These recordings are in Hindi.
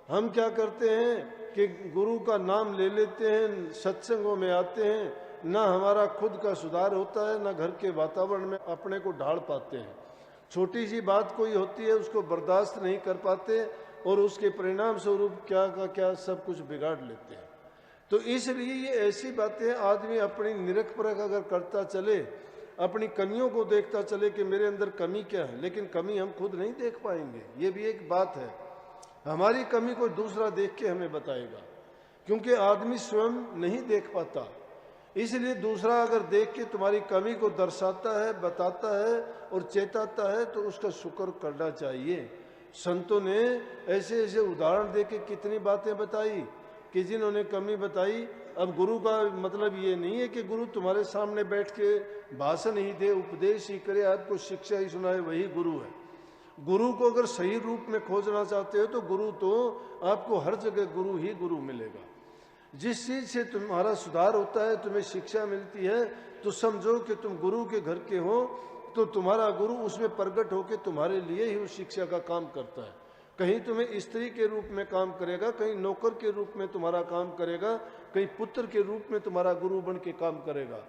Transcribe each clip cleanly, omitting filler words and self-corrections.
हम क्या करते हैं कि गुरु का नाम ले लेते हैं, सत्संगों में आते हैं, ना हमारा खुद का सुधार होता है, ना घर के वातावरण में अपने को ढाल पाते हैं। छोटी सी बात कोई होती है उसको बर्दाश्त नहीं कर पाते और उसके परिणाम स्वरूप क्या का क्या सब कुछ बिगाड़ लेते हैं। तो इसलिए ये ऐसी बातें आदमी अपनी निरख परख अगर करता चले, अपनी कमियों को देखता चले कि मेरे अंदर कमी क्या है, लेकिन कमी हम खुद नहीं देख पाएंगे, ये भी एक बात है। हमारी कमी को दूसरा देख के हमें बताएगा, क्योंकि आदमी स्वयं नहीं देख पाता। इसलिए दूसरा अगर देख के तुम्हारी कमी को दर्शाता है, बताता है और चेताता है तो उसका शुक्र करना चाहिए। संतों ने ऐसे ऐसे उदाहरण दे के कितनी बातें बताई कि जिन्होंने कमी बताई। अब गुरु का मतलब ये नहीं है कि गुरु तुम्हारे सामने बैठ के भाषण ही दे, उपदेश ही करे, आपको शिक्षा ही सुनाए, वही गुरु है। गुरु को अगर सही रूप में खोजना चाहते हो तो गुरु तो आपको हर जगह गुरु ही गुरु मिलेगा। जिस चीज से तुम्हारा सुधार होता है, तुम्हें शिक्षा मिलती है, तो समझो कि तुम गुरु के घर के हो, तो तुम्हारा गुरु उसमें प्रकट होकर तुम्हारे लिए ही उस शिक्षा का काम करता है। कहीं तुम्हें स्त्री के रूप में काम करेगा, कहीं नौकर के रूप में तुम्हारा काम करेगा, कहीं पुत्र के रूप में तुम्हारा गुरु बन के काम करेगा।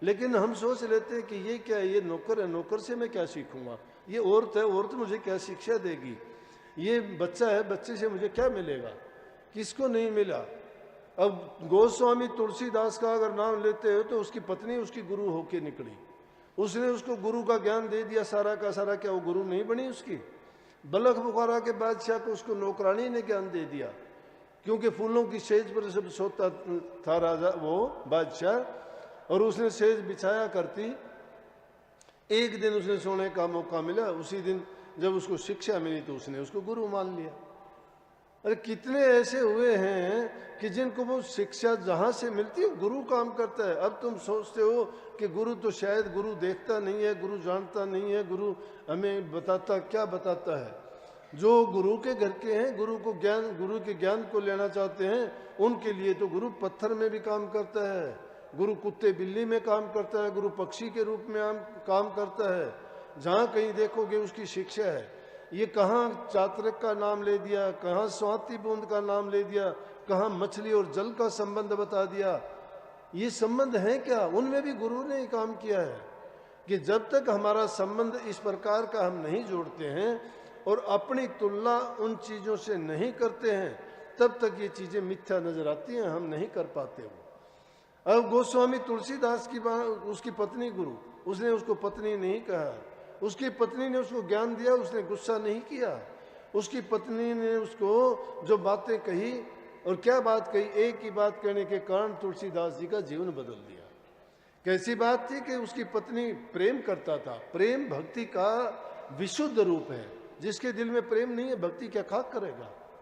लेकिन हम सोच लेते हैं कि ये क्या है, ये नौकर है, नौकर से मैं क्या सीखूंगा, ये औरत है, औरत मुझे क्या शिक्षा देगी, ये बच्चा है, बच्चे से मुझे क्या मिलेगा, किसको नहीं मिला। अब गोस्वामी तुलसीदास का अगर नाम लेते हो तो उसकी पत्नी उसकी गुरु होके निकली, उसने उसको गुरु का ज्ञान दे दिया सारा का सारा, क्या वो गुरु नहीं बनी उसकी। बलख बुखारा के बादशाह को उसको नौकरानी ने ज्ञान दे दिया, क्योंकि फूलों की सेज पर सब सोता था राजा वो बादशाह, और उसने सेज बिछाया करती। एक दिन उसने सोने का मौका मिला, उसी दिन जब उसको शिक्षा मिली तो उसने उसको गुरु मान लिया। अरे कितने ऐसे हुए हैं कि जिनको वो शिक्षा जहां से मिलती है गुरु काम करता है। अब तुम सोचते हो कि गुरु तो शायद गुरु देखता नहीं है, गुरु जानता नहीं है, गुरु हमें बताता क्या बताता है। जो गुरु के घर के हैं, गुरु को ज्ञान, गुरु के ज्ञान को लेना चाहते हैं, उनके लिए तो गुरु पत्थर में भी काम करता है, गुरु कुत्ते बिल्ली में काम करता है, गुरु पक्षी के रूप में काम करता है। जहाँ कहीं देखोगे उसकी शिक्षा है। ये कहाँ चातरक का नाम ले दिया, कहाँ स्वाति बूंद का नाम ले दिया, कहाँ मछली और जल का संबंध बता दिया। ये संबंध है क्या, उनमें भी गुरु ने ही काम किया है कि जब तक हमारा संबंध इस प्रकार का हम नहीं जोड़ते हैं और अपनी तुलना उन चीजों से नहीं करते हैं, तब तक ये चीजें मिथ्या नजर आती हैं, हम नहीं कर पाते वो। अब गोस्वामी तुलसीदास की बात, उसकी पत्नी गुरु, उसने उसको पत्नी नहीं कहा, उसकी पत्नी ने उसको ज्ञान दिया, उसने गुस्सा नहीं किया। उसकी पत्नी ने उसको जो बातें कही, और क्या बात कही, एक ही बात कहने के कारण तुलसीदास जी का जीवन बदल दिया। कैसी बात थी कि उसकी पत्नी प्रेम करता था। प्रेम भक्ति का विशुद्ध रूप है, जिसके दिल में प्रेम नहीं है भक्ति क्या खाक करेगा।